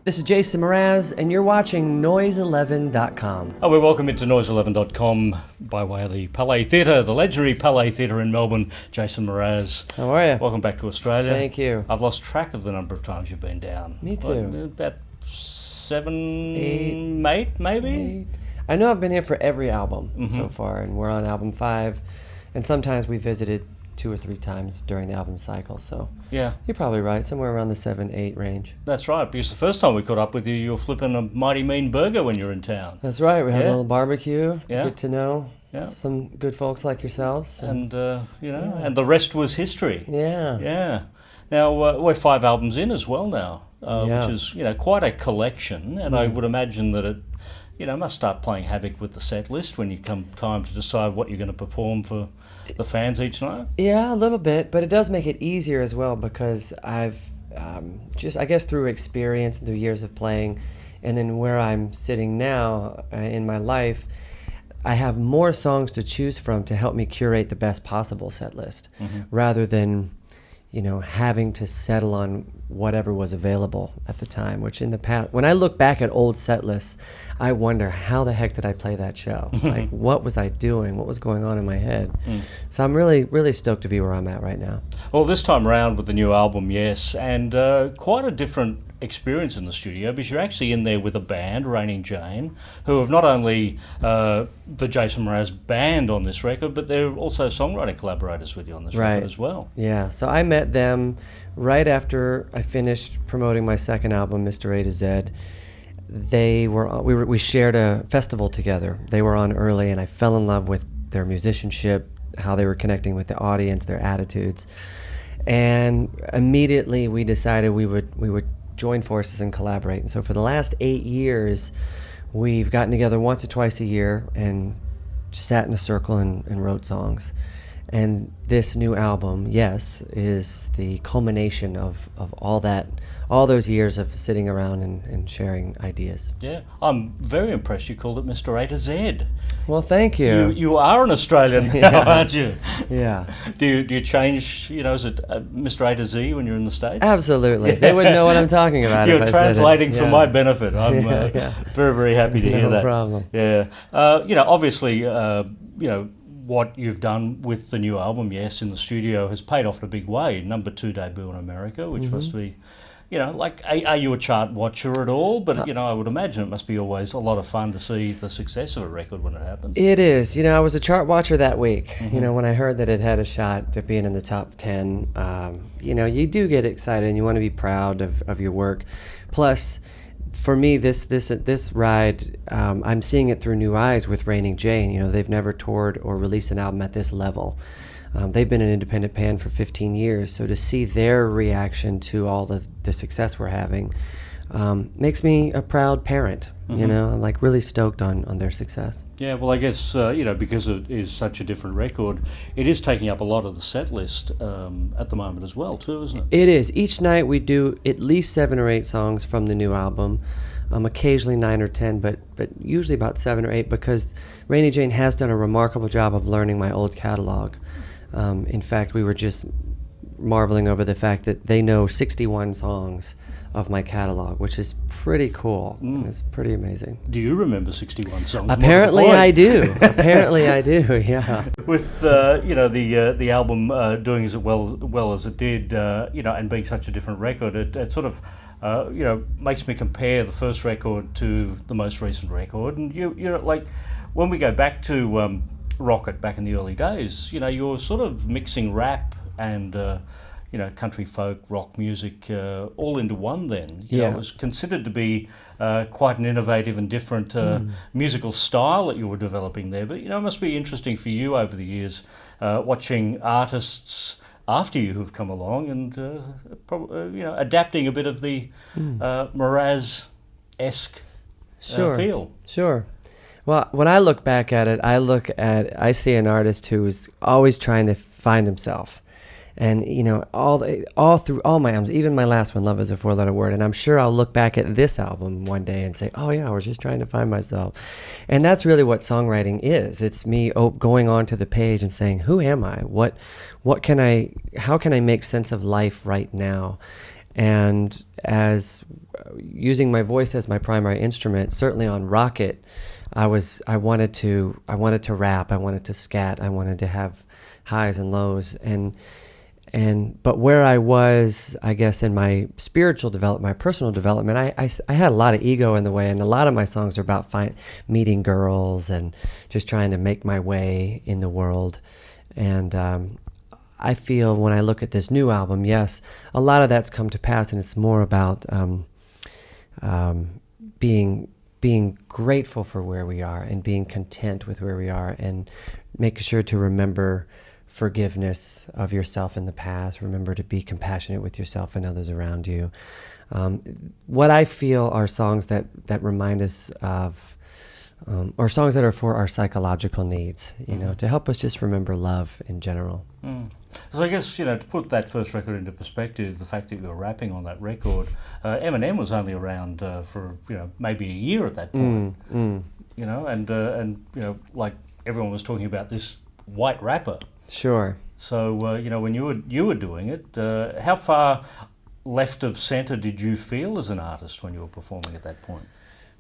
This is Jason Mraz, and you're watching Noise11.com. Oh, we're welcome into Noise11.com by way of the Palais Theatre, the legendary Palais Theatre in Melbourne. Jason Mraz. How are you? Welcome back to Australia. Thank you. I've lost track of the number of times you've been down. Me too. About 7, 8, 8 maybe? 8. I know I've been here for every album so far, and we're on album 5, and sometimes we visited 2 or 3 times during the album cycle, so yeah, you're probably right, somewhere around the 7, 8 range. That's right, because the first time we caught up with you, you were flipping a mighty mean burger when you were in town. That's right, we had a little barbecue to get to know some good folks like yourselves. And and the rest was history. Yeah. Yeah. Now, we're 5 albums in as well now, which is, quite a collection, and I would imagine that it must start playing havoc with the set list when you come time to decide what you're going to perform for the fans each night? Yeah, a little bit, but it does make it easier as well because I've I guess through experience and through years of playing, and then where I'm sitting now in my life, I have more songs to choose from to help me curate the best possible set list, rather than having to settle on whatever was available at the time, which in the past, when I look back at old set lists, I wonder how the heck did I play that show? Like, what was I doing? What was going on in my head? So I'm really, really stoked to be where I'm at right now. Well, this time around with the new album, yes, and quite a different experience in the studio because you're actually in there with a band, Raining Jane, who have not only the Jason Mraz band on this record, but they're also songwriting collaborators with you on this record as well. Yeah, so I met them right after I finished promoting my second album, Mr. A to Z. We shared a festival together. They were on early, and I fell in love with their musicianship, how they were connecting with the audience, their attitudes, and immediately we decided we would join forces and collaborate. And so for the last 8 years, we've gotten together once or twice a year and sat in a circle and wrote songs. And this new album, yes, is the culmination of all those years of sitting around and sharing ideas. Yeah, I'm very impressed you called it Mr. A to Z. Well, thank you. You are an Australian now, aren't you? Yeah. Do you change, is it Mr. A to Z when you're in the States? Absolutely. They wouldn't know what I'm talking about. You're if translating I said it. for my benefit. I'm very, very happy to hear that. No problem. Yeah. Obviously, what you've done with the new album, yes, in the studio has paid off in a big way. Number 2 debut in America, which must be, are you a chart watcher at all? But, I would imagine it must be always a lot of fun to see the success of a record when it happens. It is. I was a chart watcher that week. When I heard that it had a shot at being in the top 10, you do get excited and you want to be proud of your work. Plus, for me, this ride, I'm seeing it through new eyes with Raining Jane. They've never toured or released an album at this level. They've been an independent band for 15 years, so to see their reaction to all the success we're having makes me a proud parent. I'm like really stoked on their success. Yeah, well, I guess because it is such a different record, it is taking up a lot of the set list at the moment as well, too, isn't it? It is. Each night we do at least 7 or 8 songs from the new album. Occasionally 9 or 10, but usually about 7 or 8 because Raining Jane has done a remarkable job of learning my old catalog. In fact, we were just marveling over the fact that they know 61 songs of my catalog, which is pretty cool. It's pretty amazing. Do you remember 61 songs? Apparently I do. Apparently I do, yeah. With, the album doing as well as it did, and being such a different record, it sort of, makes me compare the first record to the most recent record. And, like, when we go back to Rocket back in the early days, you're sort of mixing rap and country folk, rock music, all into one then. It was considered to be quite an innovative and different musical style that you were developing there. But, it must be interesting for you over the years watching artists after you who've come along and, adapting a bit of the Mraz-esque feel. Sure. Well, when I look back at it, I see an artist who's always trying to find himself. And, all through all my albums, even my last one, Love is a Four-Letter Word, and I'm sure I'll look back at this album one day and say, oh yeah, I was just trying to find myself. And that's really what songwriting is. It's me going onto the page and saying, who am I? How can I make sense of life right now? And as using my voice as my primary instrument, certainly on Rocket, I wanted to rap, I wanted to scat, I wanted to have highs and lows, but where I was, I guess, in my spiritual development, my personal development, I had a lot of ego in the way, and a lot of my songs are about meeting girls and just trying to make my way in the world. And I feel when I look at this new album, yes, a lot of that's come to pass, and it's more about being grateful for where we are and being content with where we are, and making sure to remember forgiveness of yourself in the past. Remember to be compassionate with yourself and others around you. What I feel are songs that remind us of, or songs that are for our psychological needs, to help us just remember love in general. So I guess, to put that first record into perspective, the fact that you were rapping on that record, Eminem was only around for, maybe a year at that point. And like everyone was talking about this white rapper. Sure. So, when you were doing it, how far left of center did you feel as an artist when you were performing at that point?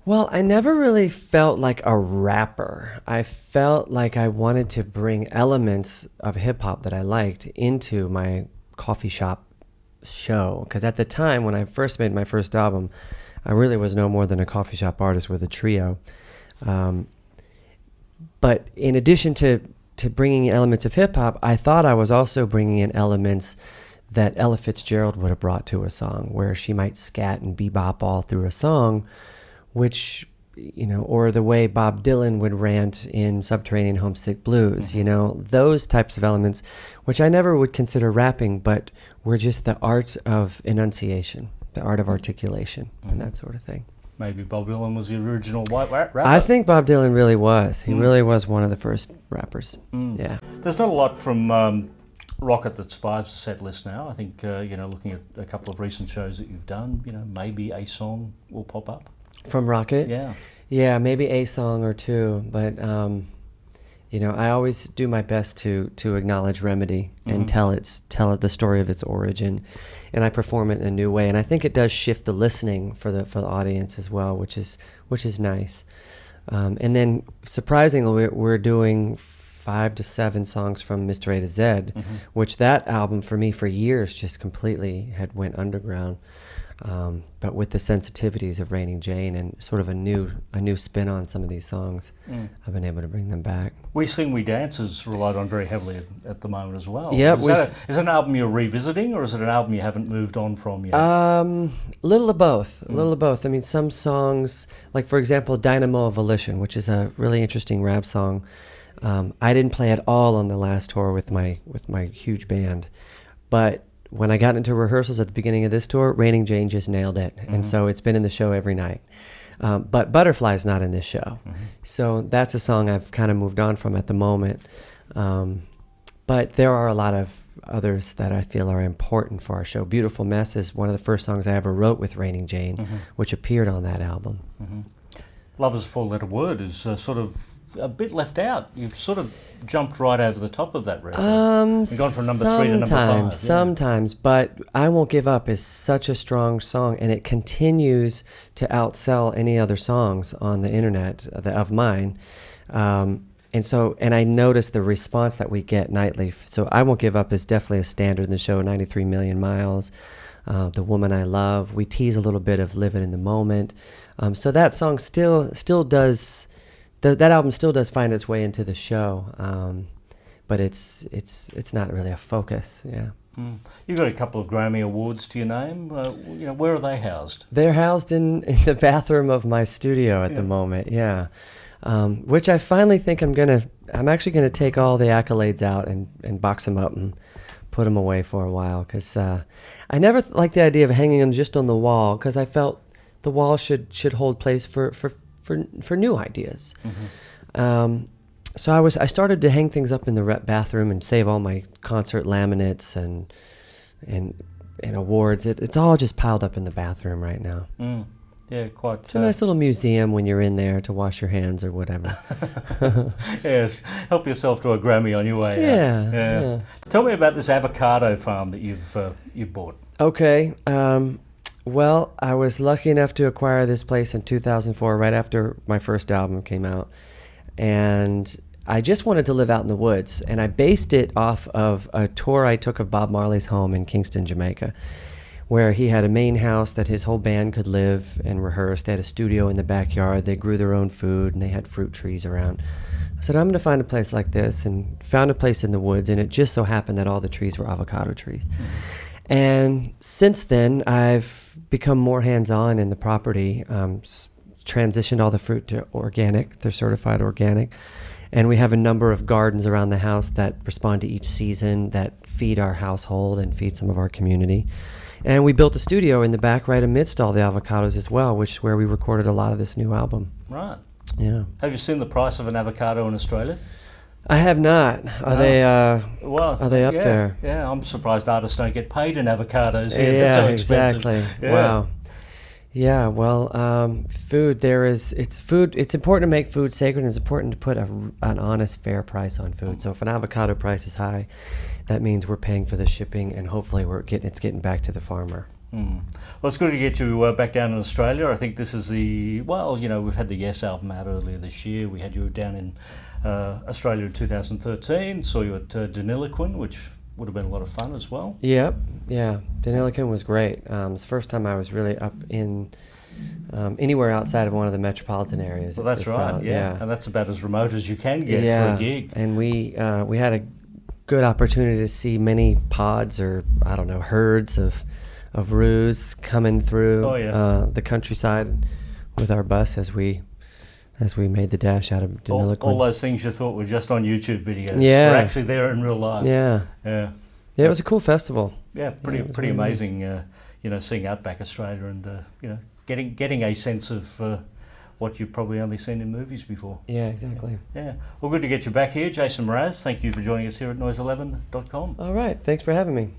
Well, I never really felt like a rapper. I felt like I wanted to bring elements of hip-hop that I liked into my coffee shop show. Because at the time, when I first made my first album, I really was no more than a coffee shop artist with a trio. But in addition to bringing elements of hip-hop, I thought I was also bringing in elements that Ella Fitzgerald would have brought to a song, where she might scat and bebop all through a song, which, or the way Bob Dylan would rant in Subterranean Homesick Blues, those types of elements, which I never would consider rapping, but were just the art of enunciation, the art of articulation, and that sort of thing. Maybe Bob Dylan was the original white rapper? I think Bob Dylan really was. He really was one of the first rappers. Yeah. There's not a lot from Rocket that survives the set list now. I think, looking at a couple of recent shows that you've done, maybe a song will pop up. From Rocket? Yeah. Yeah, maybe a song or two, but I always do my best to acknowledge Remedy and tell it the story of its origin, and I perform it in a new way, and I think it does shift the listening for the audience as well, which is nice. And then surprisingly, we're doing 5 to 7 songs from Mr. A to Z, which that album for me for years just completely had went underground. But with the sensitivities of Raining Jane and sort of a new spin on some of these songs, I've been able to bring them back. We Sing, We Dance is relied on very heavily at the moment as well. Yeah, is it an album you're revisiting, or is it an album you haven't moved on from yet? Little of both. A little of both. I mean, some songs, like for example, Dynamo Volition, which is a really interesting rap song. I didn't play at all on the last tour with my huge band, but when I got into rehearsals at the beginning of this tour, Raining Jane just nailed it. And so it's been in the show every night. But Butterfly's not in this show. So that's a song I've kind of moved on from at the moment. But there are a lot of others that I feel are important for our show. Beautiful Mess is one of the first songs I ever wrote with Raining Jane, which appeared on that album. Love is a Four-Letter Word is sort of a bit left out. You've sort of jumped right over the top of that record. You've gone from number 3 to number 5. Sometimes, but I Won't Give Up is such a strong song, and it continues to outsell any other songs on the internet of mine. And I notice the response that we get nightly. So I Won't Give Up is definitely a standard in the show, 93 Million Miles. The Woman I Love. We tease a little bit of Living in the Moment. So that song still does... That album still does find its way into the show, but it's not really a focus. Yeah. You've got a couple of Grammy Awards to your name. Where are they housed? They're housed in the bathroom of my studio at the moment. Yeah, which I finally think I'm actually gonna take all the accolades out and box them up and put them away for a while, because I never liked the idea of hanging them just on the wall, because I felt the wall should hold place for new ideas. So I started to hang things up in the bathroom and save all my concert laminates and awards. It's all just piled up in the bathroom right now. Yeah, quite. It's a nice little museum when you're in there to wash your hands or whatever. Yes, help yourself to a Grammy on your way. Yeah. Tell me about this avocado farm that you've bought. Okay. Well, I was lucky enough to acquire this place in 2004, right after my first album came out. And I just wanted to live out in the woods. And I based it off of a tour I took of Bob Marley's home in Kingston, Jamaica, where he had a main house that his whole band could live and rehearse. They had a studio in the backyard. They grew their own food, and they had fruit trees around. I said, I'm going to find a place like this, and found a place in the woods. And it just so happened that all the trees were avocado trees. And since then, I've become more hands-on in the property, transitioned all the fruit to organic. They're certified organic. And we have a number of gardens around the house that respond to each season, that feed our household and feed some of our community. And we built a studio in the back right amidst all the avocados as well, which is where we recorded a lot of this new album. Right. Yeah. Have you seen the price of an avocado in Australia? I have not. Are they up yeah, there? Yeah, I'm surprised artists don't get paid in avocados here. Yeah, They're so expensive. exactly. Yeah. Wow. Yeah, well, food, it's important to make food sacred, and it's important to put an honest, fair price on food. So if an avocado price is high, that means we're paying for the shipping, and hopefully it's getting back to the farmer. Well, it's good to get you back down in Australia. I think this is we've had the Yes album out earlier this year. We had you down in Australia in 2013, saw you at Deniliquin, which would have been a lot of fun as well. Yep, yeah. Deniliquin was great. It was the first time I was really up in anywhere outside of one of the metropolitan areas. Well, that's right, yeah. And that's about as remote as you can get for a gig. And we had a good opportunity to see many pods or, I don't know, herds of roos coming through the countryside with our bus as we made the dash out of Deniliquin. All those things you thought were just on YouTube videos were actually there in real life. Yeah, it was a cool festival. Yeah, pretty really amazing. Nice. Seeing Outback Australia and getting a sense of what you've probably only seen in movies before. Yeah, exactly. Yeah. Well, good to get you back here, Jason Mraz. Thank you for joining us here at noise11.com. All right, thanks for having me.